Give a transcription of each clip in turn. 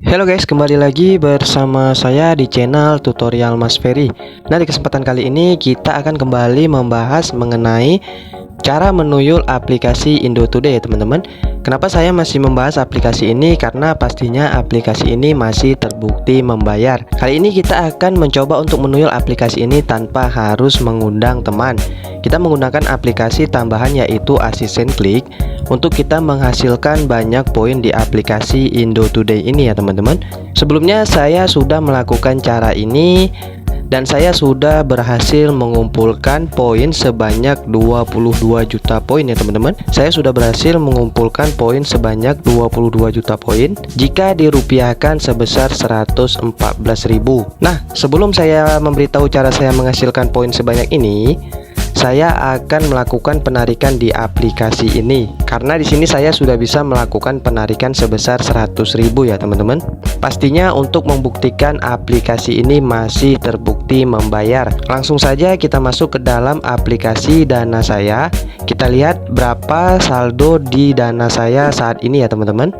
Halo guys, kembali lagi bersama saya di channel tutorial Mas Ferry. Nah, di kesempatan kali ini kita akan kembali membahas mengenai cara menuyul aplikasi Indo Today ya teman-teman. Kenapa saya masih membahas aplikasi ini? Karena pastinya aplikasi ini masih terbukti membayar. Kali ini kita akan mencoba untuk menuyul aplikasi ini tanpa harus mengundang teman. Kita menggunakan aplikasi tambahan yaitu Asisten Klik untuk kita menghasilkan banyak poin di aplikasi Indo Today ini ya teman-teman. Sebelumnya saya sudah melakukan cara ini dan saya sudah berhasil mengumpulkan poin sebanyak 22 juta poin ya teman-teman. Saya sudah berhasil mengumpulkan poin sebanyak 22 juta poin jika dirupiahkan sebesar 114.000. Nah, sebelum saya memberitahu cara saya menghasilkan poin sebanyak ini, saya akan melakukan penarikan di aplikasi ini karena di sini saya sudah bisa melakukan penarikan sebesar 100.000 ya teman-teman. Pastinya untuk membuktikan aplikasi ini masih terbukti membayar, langsung saja kita masuk ke dalam aplikasi Dana Saya. Kita lihat berapa saldo di Dana Saya saat ini ya teman-teman.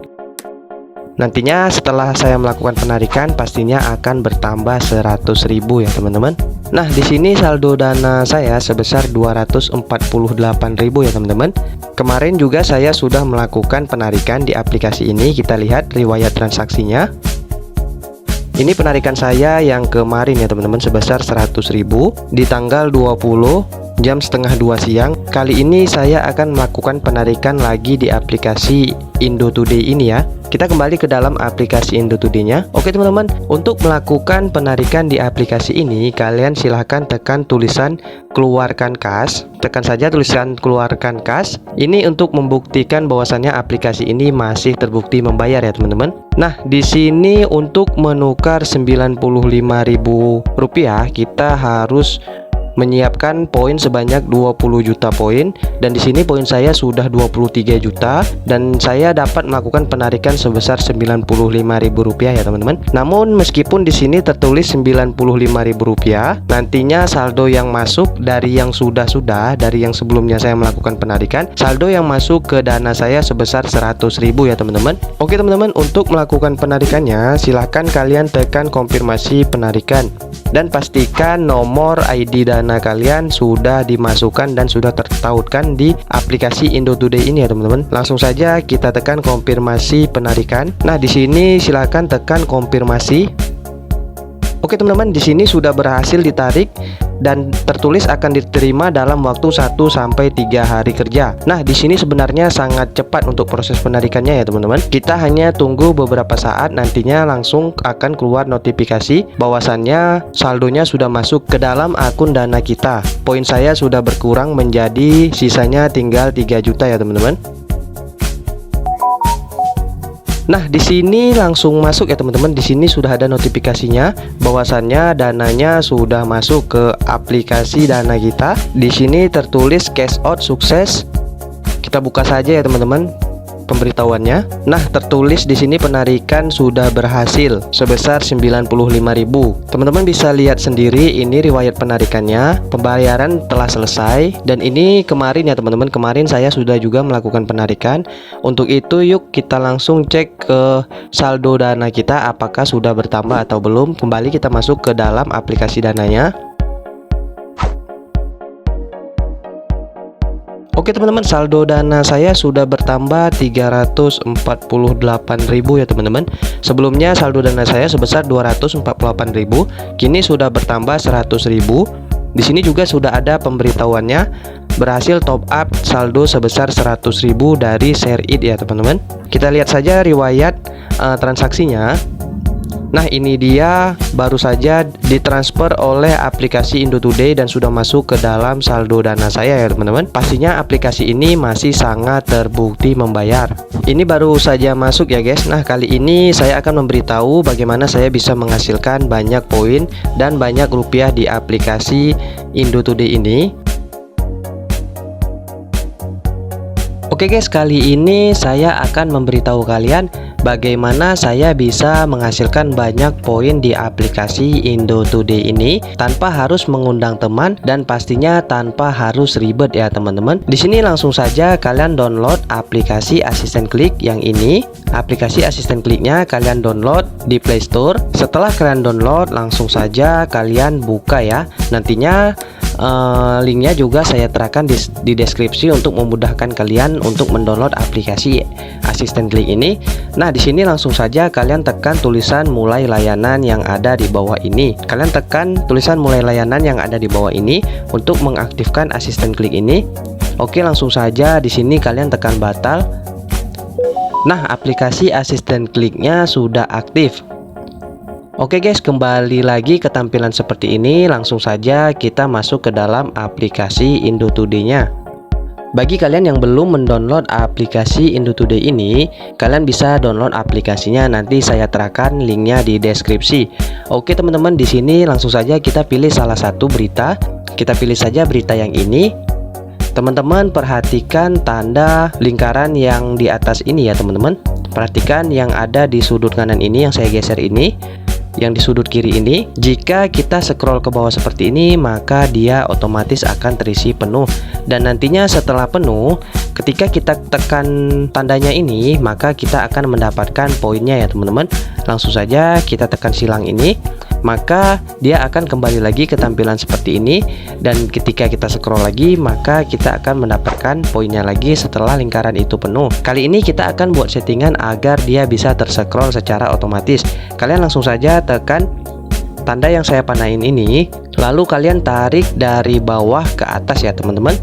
Nantinya setelah saya melakukan penarikan pastinya akan bertambah 100.000 ya teman-teman. Nah, di sini saldo dana saya sebesar 248.000 ya teman-teman. Kemarin juga saya sudah melakukan penarikan di aplikasi ini. Kita lihat riwayat transaksinya. Ini penarikan saya yang kemarin ya teman-teman sebesar 100.000 di tanggal 20 jam setengah 2 siang. Kali ini saya akan melakukan penarikan lagi di aplikasi Indo Today ini ya. Kita kembali ke dalam aplikasi Indo Today-nya. Oke teman-teman, untuk melakukan penarikan di aplikasi ini, kalian silahkan tekan tulisan keluarkan kas. Tekan saja tulisan keluarkan kas. Ini untuk membuktikan bahwasannya aplikasi ini masih terbukti membayar ya teman-teman. Nah, di sini untuk menukar 95.000 rupiah, kita harus menyiapkan poin sebanyak 20 juta poin, dan di sini poin saya sudah 23 juta dan saya dapat melakukan penarikan sebesar 95.000 rupiah ya teman-teman. Namun meskipun di sini tertulis 95.000 rupiah, nantinya saldo yang masuk dari yang dari yang sebelumnya saya melakukan penarikan, saldo yang masuk ke dana saya sebesar 100.000 ya teman-teman. Oke teman-teman, untuk melakukan penarikannya silahkan kalian tekan konfirmasi penarikan dan pastikan nomor ID dana kalian sudah dimasukkan dan sudah tertautkan di aplikasi Indo Today ini ya teman-teman. Langsung saja kita tekan konfirmasi penarikan. Nah, di sini silakan tekan konfirmasi. Oke teman-teman, di sini sudah berhasil ditarik dan tertulis akan diterima dalam waktu 1 sampai 3 hari kerja. Nah, di sini sebenarnya sangat cepat untuk proses penarikannya ya teman-teman. Kita hanya tunggu beberapa saat, nantinya langsung akan keluar notifikasi bahwasannya saldonya sudah masuk ke dalam akun dana kita. Poin saya sudah berkurang menjadi sisanya tinggal 3 juta ya teman-teman. Nah, di sini langsung masuk ya teman-teman. Di sini sudah ada notifikasinya bahwasannya dananya sudah masuk ke aplikasi dana kita. Di sini tertulis cash out sukses. Kita buka saja ya teman-teman pemberitahuannya. Nah, tertulis di sini penarikan sudah berhasil sebesar 95.000. Teman-teman bisa lihat sendiri ini riwayat penarikannya. Pembayaran telah selesai dan ini kemarin ya teman-teman. Kemarin saya sudah juga melakukan penarikan. Untuk itu yuk kita langsung cek ke saldo dana kita apakah sudah bertambah atau belum. Kembali kita masuk ke dalam aplikasi dananya. Oke teman-teman, saldo dana saya sudah bertambah 348.000 ya teman-teman. Sebelumnya saldo dana saya sebesar 248.000, kini sudah bertambah 100.000. Di sini juga sudah ada pemberitahuannya berhasil top up saldo sebesar 100.000 dari ShareIt ya teman-teman. Kita lihat saja riwayat transaksinya. Nah, ini dia baru saja ditransfer oleh aplikasi Indo Today dan sudah masuk ke dalam saldo dana saya ya teman-teman. Pastinya aplikasi ini masih sangat terbukti membayar. Ini baru saja masuk ya guys. Nah, kali ini saya akan memberitahu bagaimana saya bisa menghasilkan banyak poin dan banyak rupiah di aplikasi Indo Today ini. Oke Oke guys, kali ini saya akan memberitahu kalian bagaimana saya bisa menghasilkan banyak poin di aplikasi Indo Today ini tanpa harus mengundang teman dan pastinya tanpa harus ribet ya teman-teman. Di sini langsung saja kalian download aplikasi Asisten Klik yang ini. Aplikasi Asisten Kliknya kalian download di Play Store. Setelah kalian download, langsung saja kalian buka ya. Nantinya linknya juga saya terapkan di deskripsi untuk memudahkan kalian untuk mendownload aplikasi Asisten Klik ini. Nah, di sini langsung saja kalian tekan tulisan mulai layanan yang ada di bawah ini. Kalian tekan tulisan mulai layanan yang ada di bawah ini untuk mengaktifkan Asisten Klik ini. Oke, langsung saja di sini kalian tekan batal. Nah, aplikasi Asisten Kliknya sudah aktif. Oke guys, kembali lagi ke tampilan seperti ini. Langsung saja kita masuk ke dalam aplikasi Indo Today-nya. Bagi kalian yang belum mendownload aplikasi Indo Today ini, kalian bisa download aplikasinya. Nanti saya terapkan linknya di deskripsi. Oke teman-teman, di sini langsung saja kita pilih salah satu berita. Kita pilih saja berita yang ini. Teman-teman perhatikan tanda lingkaran yang di atas ini ya teman-teman. Perhatikan yang ada di sudut kanan ini yang saya geser ini, yang di sudut kiri ini. Jika kita scroll ke bawah seperti ini, maka dia otomatis akan terisi penuh. Dan nantinya setelah penuh, ketika kita tekan tandanya ini, maka kita akan mendapatkan poinnya ya teman-teman. Langsung saja kita tekan silang ini, maka dia akan kembali lagi ke tampilan seperti ini. Dan ketika kita scroll lagi, maka kita akan mendapatkan poinnya lagi setelah lingkaran itu penuh. Kali ini kita akan buat settingan agar dia bisa terscroll secara otomatis. Kalian langsung saja tekan tanda yang saya panahin ini, lalu kalian tarik dari bawah ke atas ya teman-teman,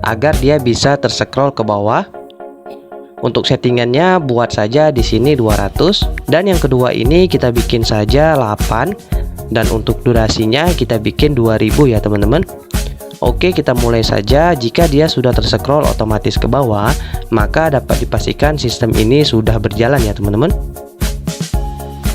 agar dia bisa terscroll ke bawah. Untuk settingannya buat saja di sini 200, dan yang kedua ini kita bikin saja 8, dan untuk durasinya kita bikin 2000 ya teman-teman. Oke, kita mulai saja. Jika dia sudah terscroll otomatis ke bawah, maka dapat dipastikan sistem ini sudah berjalan ya teman-teman.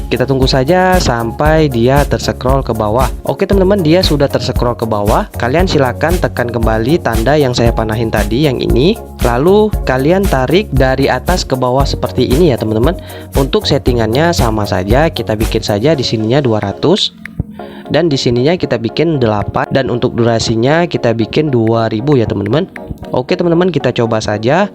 Kita tunggu saja sampai dia terscroll ke bawah. Oke teman-teman, dia sudah terscroll ke bawah. Kalian silakan tekan kembali tanda yang saya panahin tadi yang ini. Lalu kalian tarik dari atas ke bawah seperti ini ya teman-teman. Untuk settingannya sama saja, kita bikin saja di sininya 200. Dan di sininya kita bikin 8, dan untuk durasinya kita bikin 2000 ya teman-teman. Oke teman-teman, kita coba saja.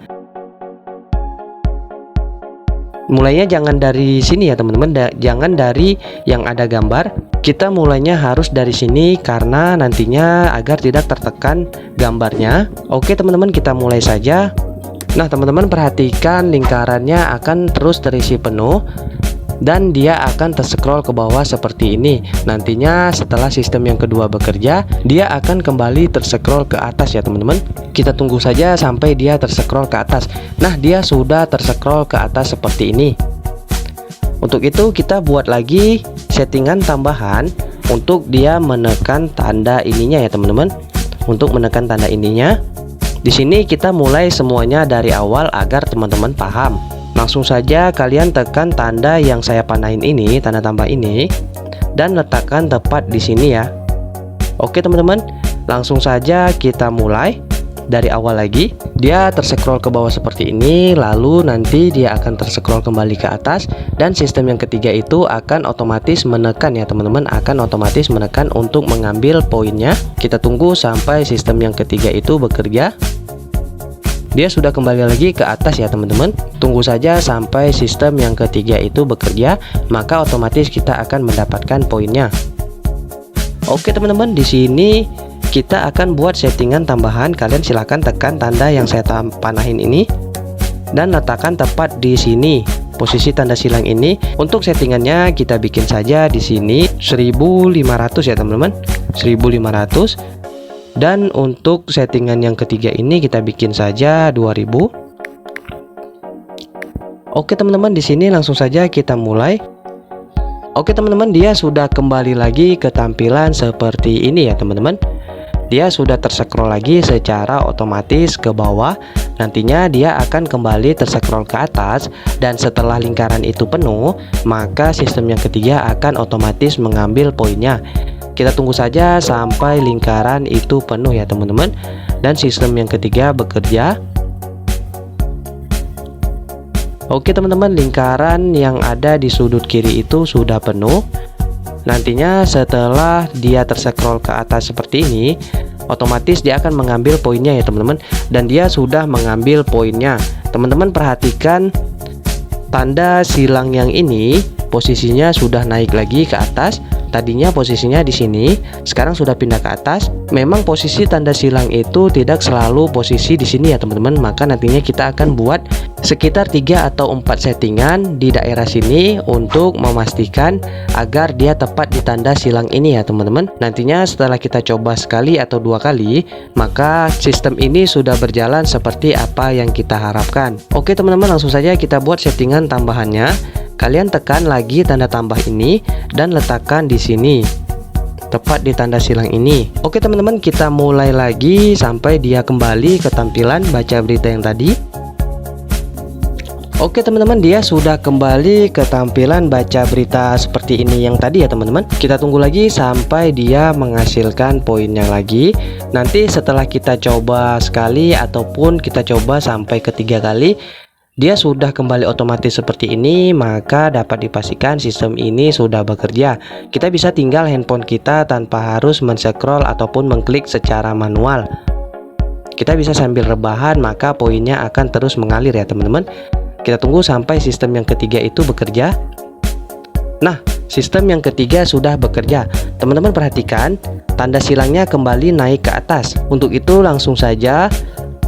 Mulainya jangan dari sini ya teman-teman, jangan dari yang ada gambar. Kita mulainya harus dari sini karena nantinya agar tidak tertekan gambarnya. Oke teman-teman, kita mulai saja. Nah teman-teman perhatikan lingkarannya akan terus terisi penuh, dan dia akan terscroll ke bawah seperti ini. Nantinya setelah sistem yang kedua bekerja, dia akan kembali terscroll ke atas ya teman-teman. Kita tunggu saja sampai dia terscroll ke atas. Nah, dia sudah terscroll ke atas seperti ini. Untuk itu kita buat lagi settingan tambahan untuk dia menekan tanda ininya ya teman-teman. Untuk menekan tanda ininya, di sini kita mulai semuanya dari awal agar teman-teman paham. Langsung saja kalian tekan tanda yang saya panahin ini, tanda tambah ini, dan letakkan tepat di sini ya. Oke teman-teman, langsung saja kita mulai dari awal lagi. Dia terscroll ke bawah seperti ini, lalu nanti dia akan terscroll kembali ke atas, dan sistem yang ketiga itu akan otomatis menekan ya teman-teman, akan otomatis menekan untuk mengambil poinnya. Kita tunggu sampai sistem yang ketiga itu bekerja. Dia sudah kembali lagi ke atas ya teman-teman. Tunggu saja sampai sistem yang ketiga itu bekerja, maka otomatis kita akan mendapatkan poinnya. Oke teman-teman, di sini kita akan buat settingan tambahan. Kalian silahkan tekan tanda yang saya panahin ini dan letakkan tepat di sini posisi tanda silang ini. Untuk settingannya kita bikin saja di sini 1500 ya teman-teman, 1500. Dan untuk settingan yang ketiga ini kita bikin saja 2000. Oke teman-teman, di sini langsung saja kita mulai. Oke teman-teman, dia sudah kembali lagi ke tampilan seperti ini ya teman-teman. Dia sudah terscroll lagi secara otomatis ke bawah. Nantinya dia akan kembali terscroll ke atas, dan setelah lingkaran itu penuh, maka sistem yang ketiga akan otomatis mengambil poinnya. Kita tunggu saja sampai lingkaran itu penuh ya teman-teman, dan sistem yang ketiga bekerja. Oke teman-teman, lingkaran yang ada di sudut kiri itu sudah penuh. Nantinya setelah dia terscroll ke atas seperti ini, otomatis dia akan mengambil poinnya ya teman-teman. Dan dia sudah mengambil poinnya. Teman-teman perhatikan tanda silang yang ini posisinya sudah naik lagi ke atas. Tadinya posisinya di sini, sekarang sudah pindah ke atas. Memang posisi tanda silang itu tidak selalu posisi di sini ya teman-teman. Maka nantinya kita akan buat sekitar 3 atau 4 settingan di daerah sini untuk memastikan agar dia tepat di tanda silang ini ya teman-teman. Nantinya setelah kita coba sekali atau 2 kali, maka sistem ini sudah berjalan seperti apa yang kita harapkan. Oke teman-teman, langsung saja kita buat settingan tambahannya. Kalian tekan lagi tanda tambah ini dan letakkan di sini, tepat di tanda silang ini. Oke teman-teman, kita mulai lagi sampai dia kembali ke tampilan baca berita yang tadi. Oke teman-teman, dia sudah kembali ke tampilan baca berita seperti ini yang tadi ya teman-teman. Kita tunggu lagi sampai dia menghasilkan poinnya lagi. Nanti setelah kita coba sekali ataupun kita coba sampai ketiga kali, dia sudah kembali otomatis seperti ini, maka dapat dipastikan sistem ini sudah bekerja. Kita bisa tinggal handphone kita tanpa harus men-scroll ataupun mengklik secara manual. Kita bisa sambil rebahan, maka poinnya akan terus mengalir ya teman-teman. Kita tunggu sampai sistem yang ketiga itu bekerja. Nah, sistem yang ketiga sudah bekerja. Teman-teman perhatikan, tanda silangnya kembali naik ke atas. Untuk itu langsung saja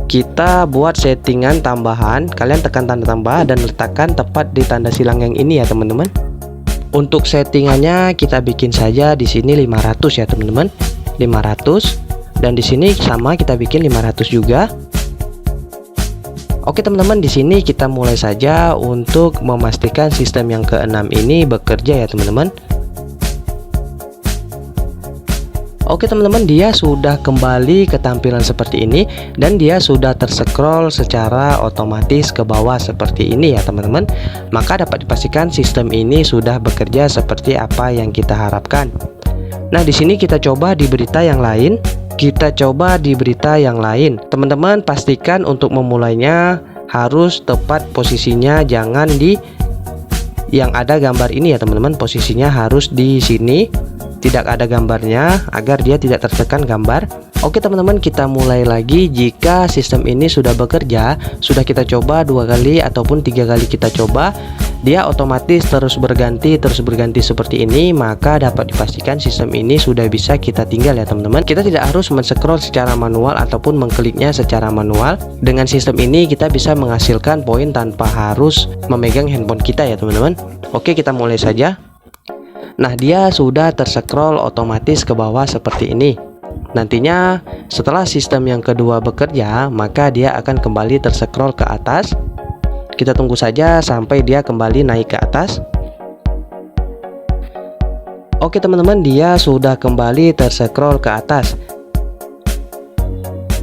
kita buat settingan tambahan. Kalian tekan tanda tambah dan letakkan tepat di tanda silang yang ini ya teman-teman. Untuk settingannya kita bikin saja di sini 500 ya teman-teman. 500 dan di sini sama kita bikin 500 juga. Oke teman-teman, di sini kita mulai saja untuk memastikan sistem yang keenam ini bekerja ya teman-teman. Oke teman-teman, dia sudah kembali ke tampilan seperti ini dan dia sudah terscroll secara otomatis ke bawah seperti ini ya teman-teman. Maka dapat dipastikan sistem ini sudah bekerja seperti apa yang kita harapkan. Nah, di sini kita coba di berita yang lain. Teman-teman pastikan untuk memulainya harus tepat posisinya, jangan di yang ada gambar ini ya teman-teman. Posisinya harus di sini, tidak ada gambarnya agar dia tidak tertekan gambar. Oke teman-teman, kita mulai lagi. Jika sistem ini sudah bekerja, sudah kita coba 2 kali ataupun 3 kali kita coba, dia otomatis terus berganti seperti ini, maka dapat dipastikan sistem ini sudah bisa kita tinggal ya teman-teman. Kita tidak harus men-scroll secara manual ataupun mengkliknya secara manual. Dengan sistem ini kita bisa menghasilkan poin tanpa harus memegang handphone kita ya teman-teman. Oke, kita mulai saja. Nah, dia sudah terscroll otomatis ke bawah seperti ini. Nantinya setelah sistem yang kedua bekerja, maka dia akan kembali terscroll ke atas. Kita tunggu saja sampai dia kembali naik ke atas. Oke teman-teman, dia sudah kembali terscroll ke atas.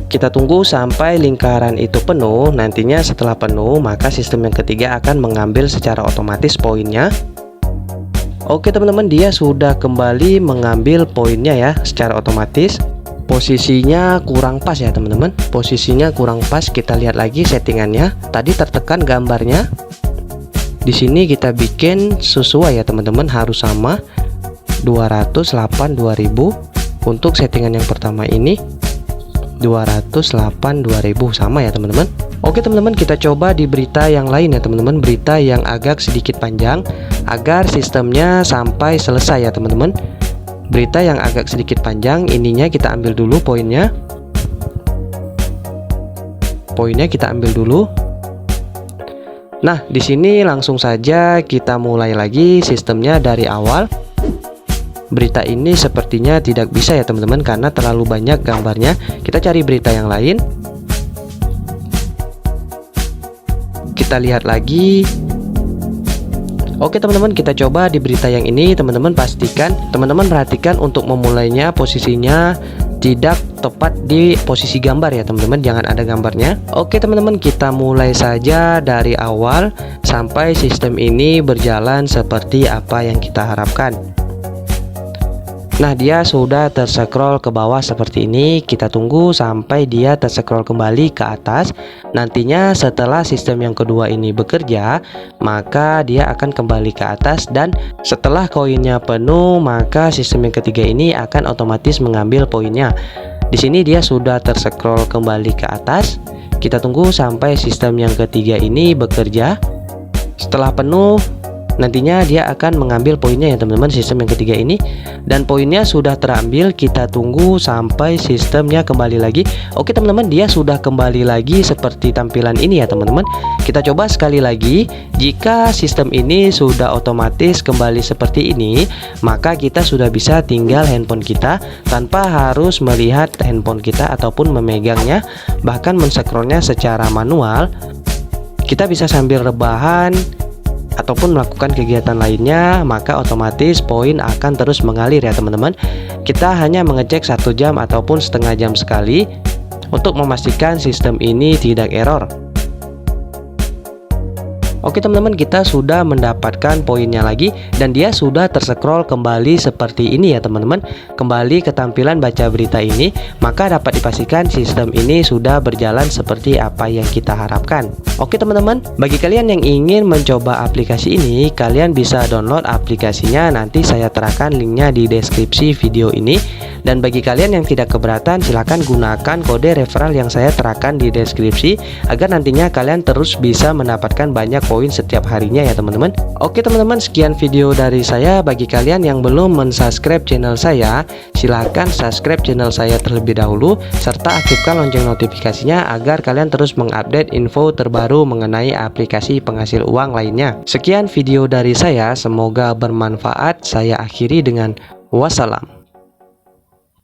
Kita tunggu sampai lingkaran itu penuh. Nantinya setelah penuh, maka sistem yang ketiga akan mengambil secara otomatis poinnya. Oke teman-teman, dia sudah kembali mengambil poinnya ya secara otomatis. Posisinya kurang pas ya teman-teman. Posisinya kurang pas. Kita lihat lagi settingannya. Tadi tertekan gambarnya. Di sini kita bikin sesuai ya teman-teman, harus sama 208 2000. Untuk settingan yang pertama ini 208 2000 sama ya teman-teman. Oke teman-teman, kita coba di berita yang lain ya teman-teman. Berita yang agak sedikit panjang agar sistemnya sampai selesai ya teman-teman. Berita yang agak sedikit panjang, ininya kita ambil dulu poinnya. Poinnya kita ambil dulu. Nah, di sini langsung saja kita mulai lagi sistemnya dari awal. Berita ini sepertinya tidak bisa ya teman-teman karena terlalu banyak gambarnya. Kita cari berita yang lain. Kita lihat lagi. Oke teman-teman, kita coba di berita yang ini. Teman-teman perhatikan untuk memulainya posisinya tidak tepat di posisi gambar ya teman-teman, jangan ada gambarnya. Oke teman-teman, kita mulai saja dari awal sampai sistem ini berjalan seperti apa yang kita harapkan. Nah, dia sudah terscroll ke bawah seperti ini. Kita tunggu sampai dia terscroll kembali ke atas. Nantinya setelah sistem yang kedua ini bekerja, maka dia akan kembali ke atas, dan setelah koinnya penuh, maka sistem yang ketiga ini akan otomatis mengambil poinnya. Di sini dia sudah terscroll kembali ke atas. Kita tunggu sampai sistem yang ketiga ini bekerja. Setelah penuh, nantinya dia akan mengambil poinnya ya teman-teman, sistem yang ketiga ini. Dan poinnya sudah terambil. Kita tunggu sampai sistemnya kembali lagi. Oke teman-teman, dia sudah kembali lagi seperti tampilan ini ya teman-teman. Kita coba sekali lagi. Jika sistem ini sudah otomatis kembali seperti ini, maka kita sudah bisa tinggal handphone kita tanpa harus melihat handphone kita ataupun memegangnya, bahkan men-scrollnya secara manual. Kita bisa sambil rebahan ataupun melakukan kegiatan lainnya, maka otomatis poin akan terus mengalir ya teman-teman. Kita hanya mengecek 1 jam ataupun setengah jam sekali untuk memastikan sistem ini tidak error. Oke teman-teman, kita sudah mendapatkan poinnya lagi dan dia sudah terscroll kembali seperti ini ya teman-teman. Kembali ke tampilan baca berita ini, maka dapat dipastikan sistem ini sudah berjalan seperti apa yang kita harapkan. Oke teman-teman, bagi kalian yang ingin mencoba aplikasi ini, kalian bisa download aplikasinya. Nanti saya terapkan linknya di deskripsi video ini. Dan bagi kalian yang tidak keberatan, silahkan gunakan kode referral yang saya terapkan di deskripsi, agar nantinya kalian terus bisa mendapatkan banyak poin setiap harinya ya teman-teman. Oke teman-teman, sekian video dari saya. Bagi kalian yang belum mensubscribe channel saya, silahkan subscribe channel saya terlebih dahulu, serta aktifkan lonceng notifikasinya agar kalian terus mengupdate info terbaru mengenai aplikasi penghasil uang lainnya. Sekian video dari saya, semoga bermanfaat. Saya akhiri dengan wassalam.